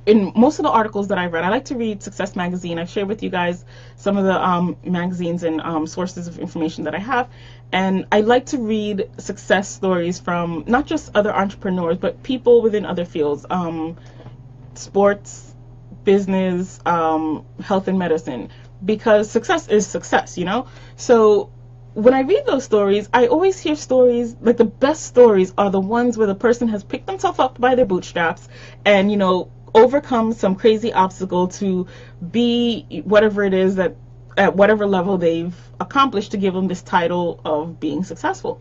in most of the articles that I read, I like to read Success Magazine. I've shared with you guys some of the magazines and sources of information that I have. And I like to read success stories from not just other entrepreneurs, but people within other fields, sports, business, health and medicine, because success is success, you know? So when I read those stories, I always hear stories, like the best stories are the ones where the person has picked themselves up by their bootstraps and, you know, overcome some crazy obstacle to be whatever it is that at whatever level they've accomplished to give them this title of being successful.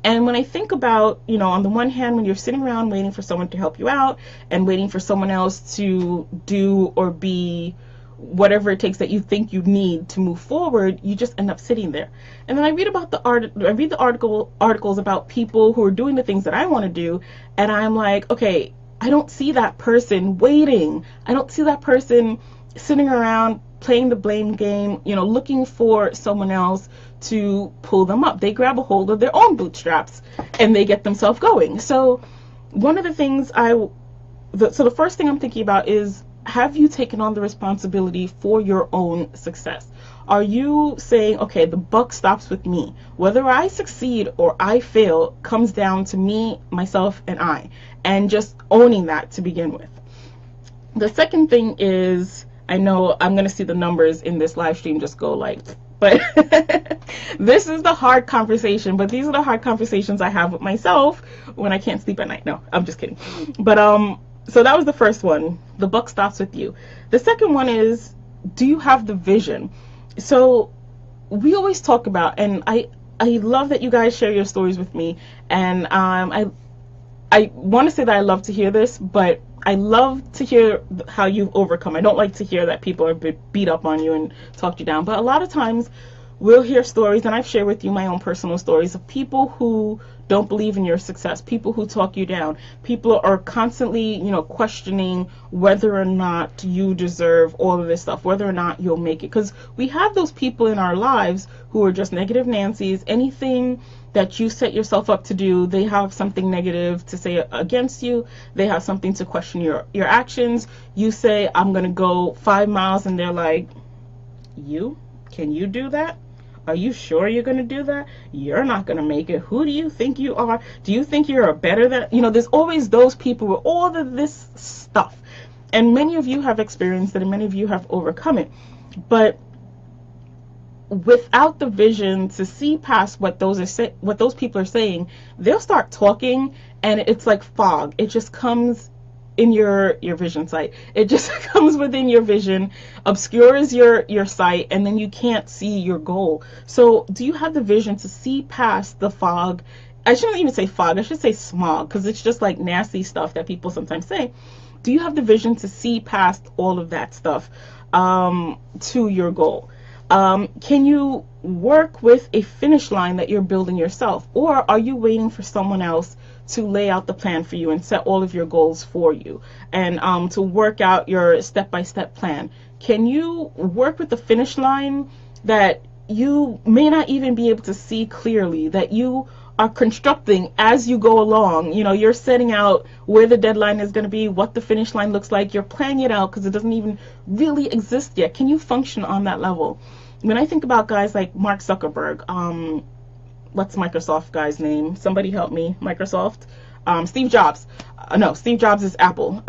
And when I think about, you know, on the one hand, when you're sitting around waiting for someone to help you out and waiting for someone else to do or be whatever it takes that you think you need to move forward, you just end up sitting there. And then I read about articles about people who are doing the things that I want to do, and I'm like, okay, I don't see that person waiting. I don't see that person sitting around playing the blame game, you know, looking for someone else to pull them up. They grab a hold of their own bootstraps and they get themselves going. So one of the things so the first thing I'm thinking about is, have you taken on the responsibility for your own success? Are you saying, okay, the buck stops with me. Whether I succeed or I fail comes down to me, myself, and just owning that to begin with. The second thing is, I know I'm going to see the numbers in this live stream just go like, but this is the hard conversation, but these are the hard conversations I have with myself when I can't sleep at night. No, I'm just kidding. But, so that was the first one. The buck stops with you. The second one is, do you have the vision? So we always talk about, and I love that you guys share your stories with me. And I want to say that I love to hear this, but I love to hear how you've overcome. I don't like to hear that people are beat up on you and talk you down. But a lot of times we'll hear stories, and I've shared with you my own personal stories of people who don't believe in your success, people who talk you down. People are constantly, you know, questioning whether or not you deserve all of this stuff, whether or not you'll make it. Because we have those people in our lives who are just negative Nancy's. Anything that you set yourself up to do, they have something negative to say against you. They have something to question your actions. You say, I'm going to go 5 miles, and they're like, can you do that? Are you sure you're going to do that? You're not going to make it. Who do you think you are? Do you think you're a better than, you know, there's always those people with all of this stuff. And many of you have experienced it, and many of you have overcome it. But without the vision to see past what those people are saying, they'll start talking, and it's like fog. It just comes in your vision sight. It just comes within your vision, obscures your sight, and then you can't see your goal. So do you have the vision to see past the fog? I shouldn't even say fog, I should say smog, because it's just like nasty stuff that people sometimes say. Do you have the vision to see past all of that stuff to your goal? Can you work with a finish line that you're building yourself? Or are you waiting for someone else to lay out the plan for you and set all of your goals for you, and to work out your step-by-step plan? Can you work with the finish line that you may not even be able to see clearly, that you are constructing as you go along? You know, you're setting out where the deadline is going to be, what the finish line looks like. You're planning it out because it doesn't even really exist yet. Can you function on that level? When I think about guys like Mark Zuckerberg, what's Microsoft guy's name? Somebody help me. Microsoft. Steve Jobs. No, Steve Jobs is Apple.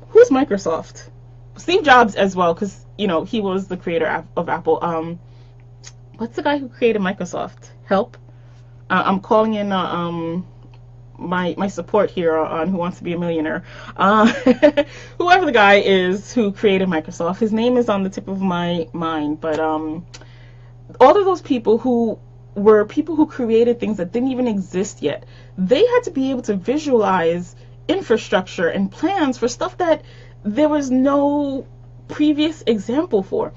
Who's Microsoft? Steve Jobs as well, because, you know, he was the creator of Apple. What's the guy who created Microsoft? Help. I'm calling in my support here on Who Wants to Be a Millionaire. Whoever the guy is who created Microsoft, his name is on the tip of my mind, but all of those people who were people who created things that didn't even exist yet, they had to be able to visualize infrastructure and plans for stuff that there was no previous example for.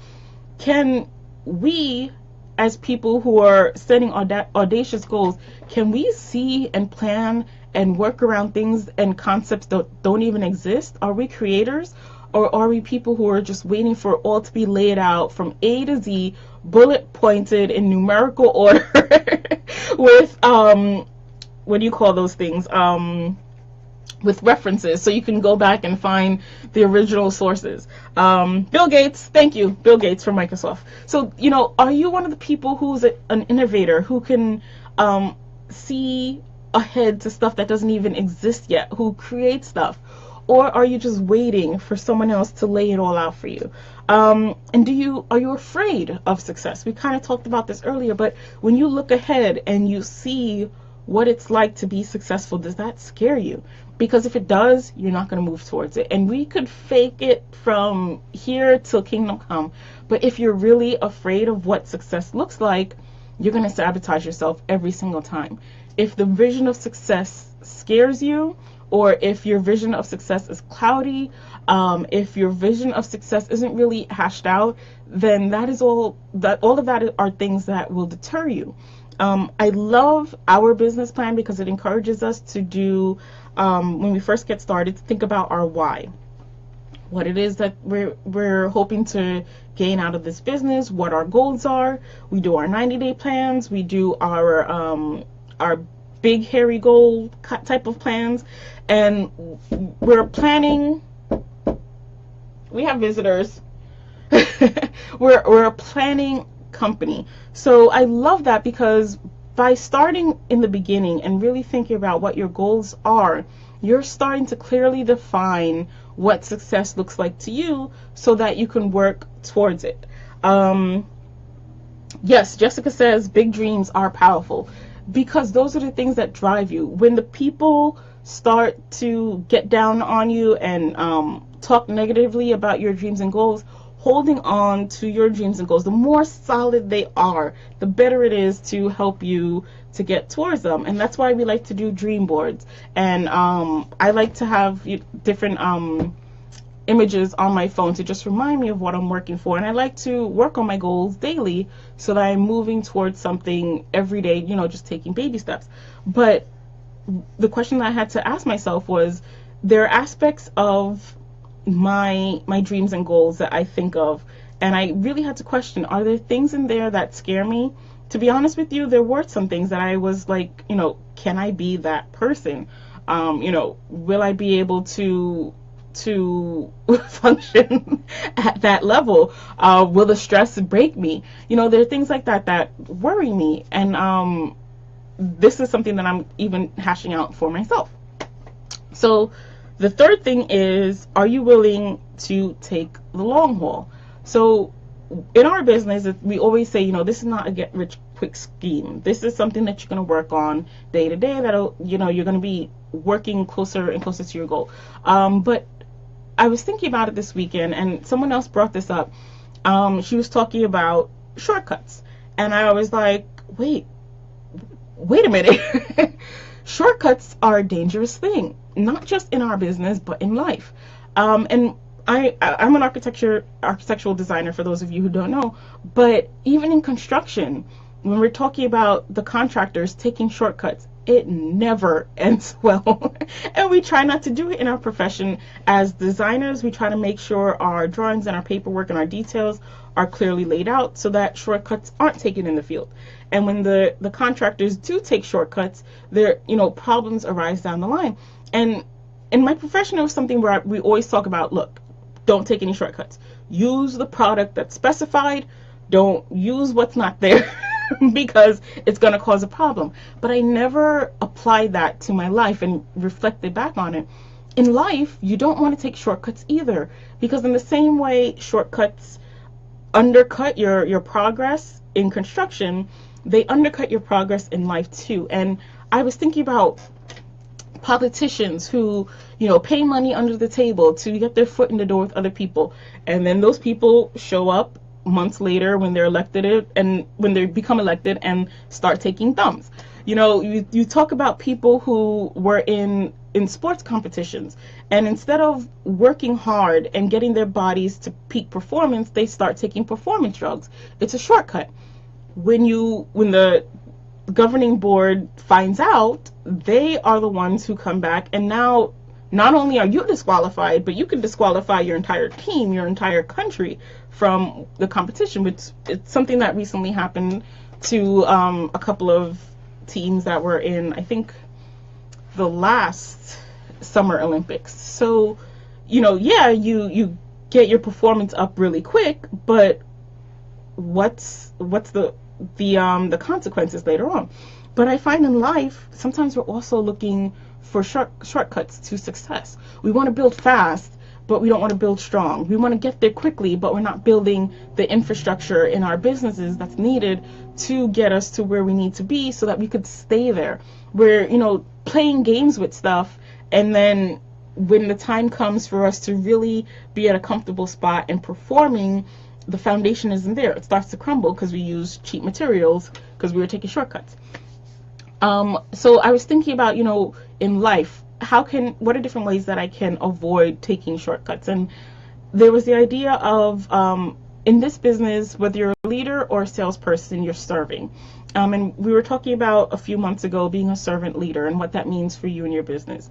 Can we, as people who are setting audacious goals, can we see and plan and work around things and concepts that don't even exist? Are we creators, or are we people who are just waiting for it all to be laid out from A to Z, bullet pointed in numerical order with what do you call those things, with references, so you can go back and find the original sources? Bill Gates, thank you, Bill Gates from Microsoft. So, you know, are you one of the people who's an innovator, who can see ahead to stuff that doesn't even exist yet, who creates stuff? Or are you just waiting for someone else to lay it all out for you? And are you afraid of success? We kind of talked about this earlier, but when you look ahead and you see what it's like to be successful, does that scare you? Because if it does, you're not going to move towards it. And we could fake it from here till kingdom come, but if you're really afraid of what success looks like, you're going to sabotage yourself every single time. If the vision of success scares you, or if your vision of success is cloudy, if your vision of success isn't really hashed out, then all of that are things that will deter you. I love our business plan because it encourages us to do, when we first get started, to think about our why. What it is that we're hoping to gain out of this business, what our goals are. We do our 90-day plans. We do our big hairy goal type of plans, and we're planning. We have visitors. we're a planning company. So I love that, because by starting in the beginning and really thinking about what your goals are, you're starting to clearly define what success looks like to you, so that you can work towards it. Yes, Jessica says big dreams are powerful, because those are the things that drive you. When the people start to get down on you and talk negatively about your dreams and goals, holding on to your dreams and goals, the more solid they are, the better it is to help you to get towards them. And that's why we like to do dream boards. And I like to have different images on my phone to just remind me of what I'm working for. And I like to work on my goals daily, so that I'm moving towards something every day, you know, just taking baby steps. But the question that I had to ask myself was, there are aspects of my dreams and goals that I think of, and I really had to question, are there things in there that scare me? To be honest with you, there were some things that I was like, you know, can I be that person? You know, will I be able to function at that level? Will the stress break me? You know, there are things like that worry me, and this is something that I'm even hashing out for myself. So the third thing is, are you willing to take the long haul? So in our business, we always say, you know, this is not a get rich quick scheme. This is something that you're going to work on day to day, that'll, you know, you're going to be working closer and closer to your goal. But I was thinking about it this weekend, and someone else brought this up. She was talking about shortcuts, and I was like, wait a minute. Shortcuts are a dangerous thing, not just in our business, but in life. And I'm an architectural designer, for those of you who don't know, but even in construction, when we're talking about the contractors taking shortcuts, it never ends well. And we try not to do it in our profession. As designers, we try to make sure our drawings and our paperwork and our details are clearly laid out, so that shortcuts aren't taken in the field. And when the contractors do take shortcuts, there, you know, problems arise down the line. And in my profession, it was something where we always talk about, look, don't take any shortcuts. Use the product that's specified. Don't use what's not there because it's going to cause a problem. But I never applied that to my life and reflected back on it. In life, you don't want to take shortcuts either, because in the same way shortcuts undercut your progress in construction, they undercut your progress in life too. And I was thinking about politicians who, you know, pay money under the table to get their foot in the door with other people, and then those people show up months later when they're elected and when they become elected and start taking thumbs. You talk about people who were in sports competitions, and instead of working hard and getting their bodies to peak performance, they start taking performance drugs. It's a shortcut. When the governing board finds out, they are the ones who come back, and now not only are you disqualified, but you can disqualify your entire team, your entire country from the competition. It's something that recently happened to a couple of teams that were in, I think, the last Summer Olympics. So, yeah, you get your performance up really quick, but what's the consequences later on? But I find in life, sometimes we're also looking for shortcuts to success. We want to build fast, but we don't want to build strong. We want to get there quickly, but we're not building the infrastructure in our businesses that's needed to get us to where we need to be so that we could stay there. We're, playing games with stuff, and then when the time comes for us to really be at a comfortable spot and performing, the foundation isn't there. It starts to crumble because we use cheap materials because we were taking shortcuts. So I was thinking about, in life, what are different ways that I can avoid taking shortcuts? And there was the idea of, in this business, whether you're a leader or a salesperson, you're serving. And we were talking about a few months ago being a servant leader and what that means for you and your business.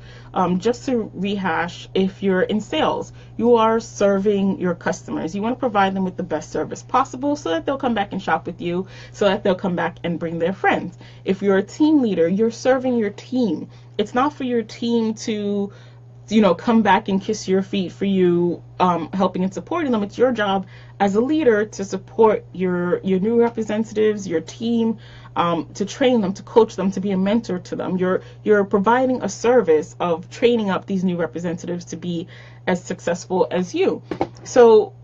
Just to rehash, if you're in sales, you are serving your customers. You want to provide them with the best service possible so that they'll come back and shop with you, so that they'll come back and bring their friends. If you're a team leader, you're serving your team. It's not for your team to come back and kiss your feet for you helping and supporting them. It's your job as a leader to support your new representatives, your team, to train them, to coach them, to be a mentor to them. You're providing a service of training up these new representatives to be as successful as you. So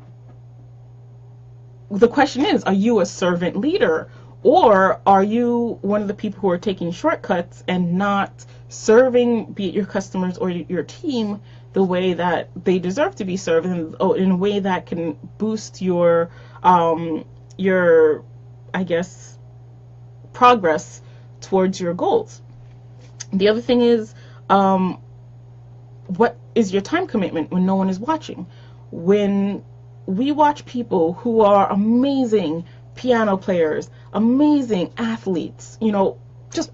the question is, are you a servant leader, or are you one of the people who are taking shortcuts and not serving, be it your customers or your team, the way that they deserve to be served, in a way that can boost your I guess, progress towards your goals? The other thing is, what is your time commitment when no one is watching? When we watch people who are amazing piano players, amazing athletes, just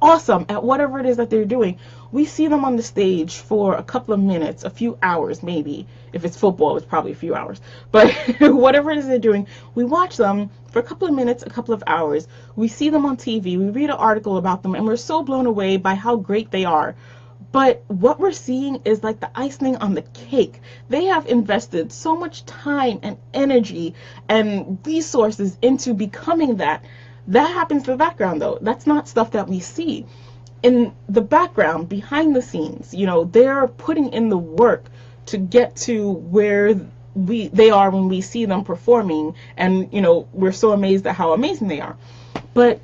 awesome at whatever it is that they're doing, we see them on the stage for a couple of minutes, a few hours maybe. If it's football, it's probably a few hours. But whatever it is they're doing, we watch them for a couple of minutes, a couple of hours. We see them on TV, we read an article about them, and we're so blown away by how great they are. But what we're seeing is like the icing on the cake. They have invested so much time and energy and resources into becoming that. That happens in the background, though. That's not stuff that we see. In the background, behind the scenes, they're putting in the work to get to where they are when we see them performing, and we're so amazed at how amazing they are. But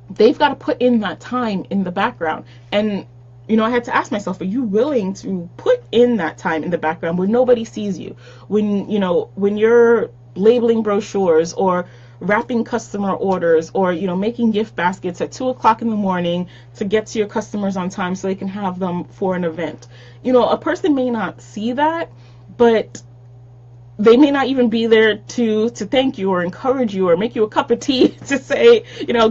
they've got to put in that time in the background. And I had to ask myself, are you willing to put in that time in the background where nobody sees you? When you're labeling brochures or wrapping customer orders, or making gift baskets at 2:00 in the morning to get to your customers on time so they can have them for an event. A person may not see that, but they may not even be there to thank you or encourage you or make you a cup of tea to say,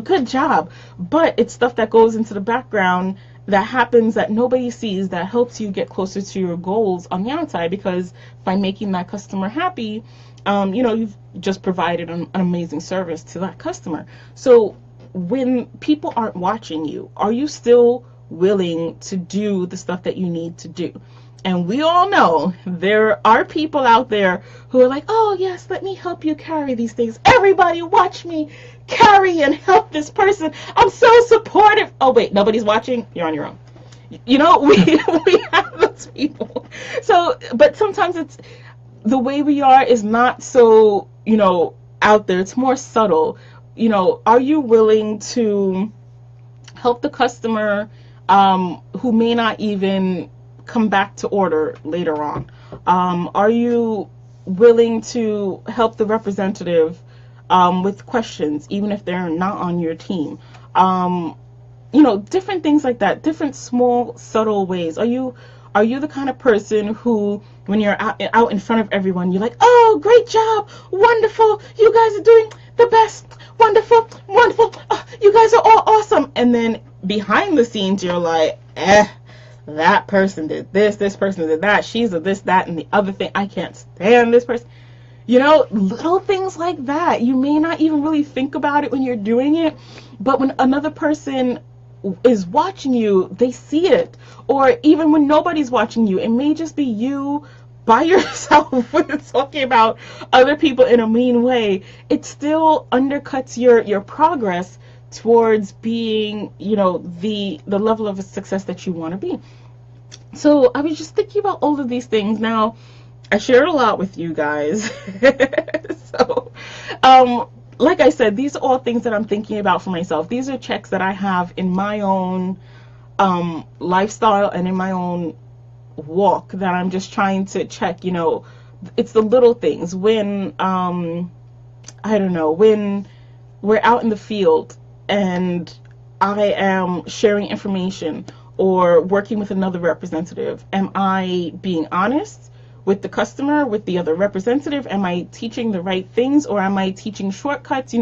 good job. But it's stuff that goes into the background that happens that nobody sees, that helps you get closer to your goals on the outside, because by making that customer happy, you've just provided an amazing service to that customer. So when people aren't watching you, are you still willing to do the stuff that you need to do? And we all know there are people out there who are like, oh yes, let me help you carry these things. Everybody watch me carry and help this person. I'm so supportive. Oh wait, nobody's watching? You're on your own. We have those people. So, but sometimes it's, the way we are is not so, out there. It's more subtle. Are you willing to help the customer who may not even come back to order later on? Are you willing to help the representative with questions, even if they're not on your team. Different things like that, different small subtle ways. Are you the kind of person who, when you're out in front of everyone, you're like, oh, great job, wonderful, you guys are doing the best, wonderful, wonderful, oh, you guys are all awesome, and then behind the scenes you're like, that person did this person did that, she's a this, that, and the other thing, I can't stand this person. Little things like that. You may not even really think about it when you're doing it, but when another person is watching you, they see it. Or even when nobody's watching you, it may just be you by yourself talking about other people in a mean way. It still undercuts your progress towards being, the level of success that you want to be. So I was just thinking about all of these things. Now, I shared a lot with you guys. So, like I said, these are all things that I'm thinking about for myself. These are checks that I have in my own lifestyle and in my own walk that I'm just trying to check. It's the little things. When, I don't know, when we're out in the field and I am sharing information or working with another representative, am I being honest with the customer, with the other representative? Am I teaching the right things, or am I teaching shortcuts?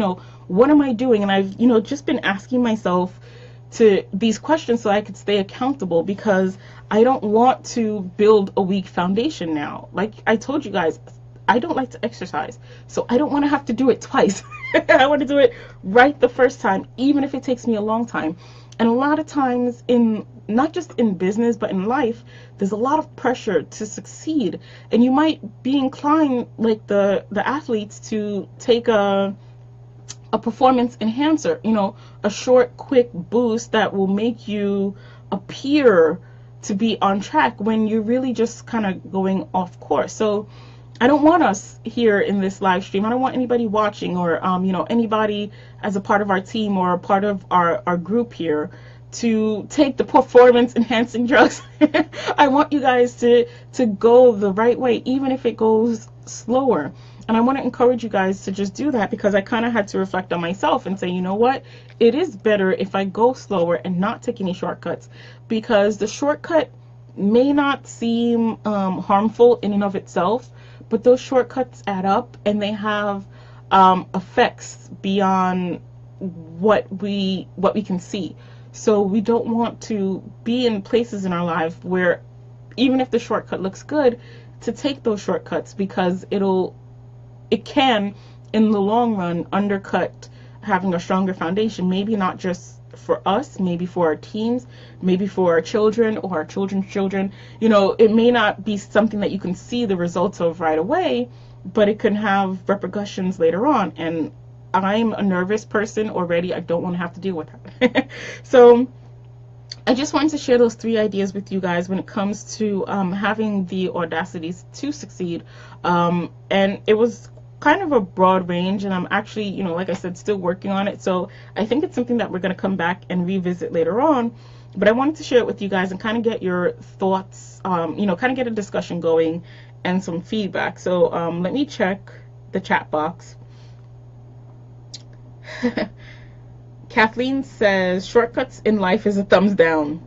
What am I doing? And I've, just been asking myself to these questions so I could stay accountable, because I don't want to build a weak foundation now. Like I told you guys, I don't like to exercise, so I don't want to have to do it twice. I want to do it right the first time, even if it takes me a long time. And a lot of times, in not just in business but in life, there's a lot of pressure to succeed, and you might be inclined, like the athletes, to take a performance enhancer, a short quick boost that will make you appear to be on track when you're really just kind of going off course. So I don't want us here in this live stream, I don't want anybody watching, or anybody as a part of our team or a part of our group here, to take the performance enhancing drugs. I want you guys to go the right way, even if it goes slower. And I want to encourage you guys to just do that, because I kind of had to reflect on myself and say, you know what, it is better if I go slower and not take any shortcuts, because the shortcut may not seem harmful in and of itself, but those shortcuts add up, and they have effects beyond what we can see. So we don't want to be in places in our life where, even if the shortcut looks good, to take those shortcuts, because it can in the long run undercut having a stronger foundation. Maybe not just for us, maybe for our teams, maybe for our children or our children's children. It may not be something that you can see the results of right away, but it can have repercussions later on. And I'm a nervous person already. I don't want to have to deal with that. So I just wanted to share those 3 ideas with you guys when it comes to having the Audacity to succeed. And it was kind of a broad range, and I'm actually, like I said, still working on it. So I think it's something that we're going to come back and revisit later on. But I wanted to share it with you guys and kind of get your thoughts, kind of get a discussion going and some feedback. So let me check the chat box. Kathleen says, shortcuts in life is a thumbs down.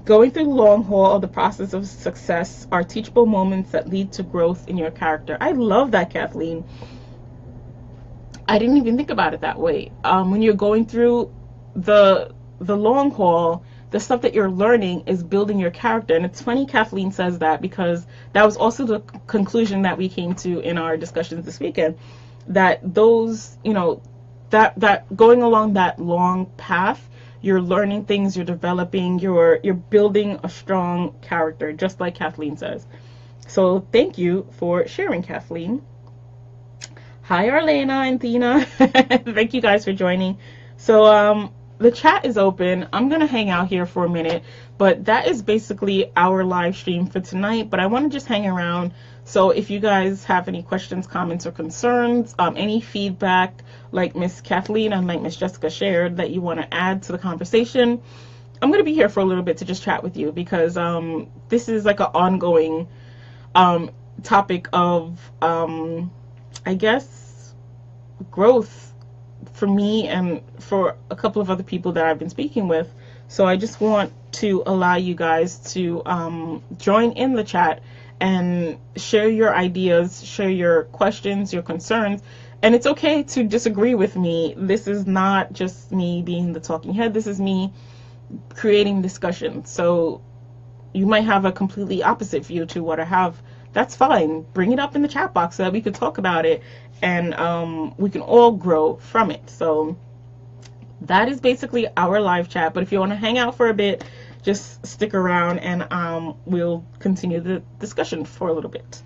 Going through the long haul of the process of success are teachable moments that lead to growth in your character. I love that, Kathleen. I didn't even think about it that way. When you're going through the long haul, the stuff that you're learning is building your character. And it's funny Kathleen says that, because that was also the conclusion that we came to in our discussions this weekend, that those, that going along that long path, you're learning things, you're developing, you're building a strong character, just like Kathleen says. So thank you for sharing, Kathleen. Hi, Arlena and Tina. Thank you guys for joining. So the chat is open. I'm gonna hang out here for a minute, but that is basically our live stream for tonight. But I want to just hang around. So if you guys have any questions, comments, or concerns, any feedback, like Miss Kathleen and like Miss Jessica shared, that you want to add to the conversation, I'm going to be here for a little bit to just chat with you, because this is like an ongoing topic of, I guess, growth for me and for a couple of other people that I've been speaking with. So I just want to allow you guys to join in the chat and share your ideas, share your questions, your concerns. And it's okay to disagree with me. This is not just me being the talking head. This is me creating discussion. So you might have a completely opposite view to what I have. That's fine. Bring it up in the chat box so that we can talk about it, and we can all grow from it. So that is basically our live chat. But if you want to hang out for a bit, just stick around, and we'll continue the discussion for a little bit.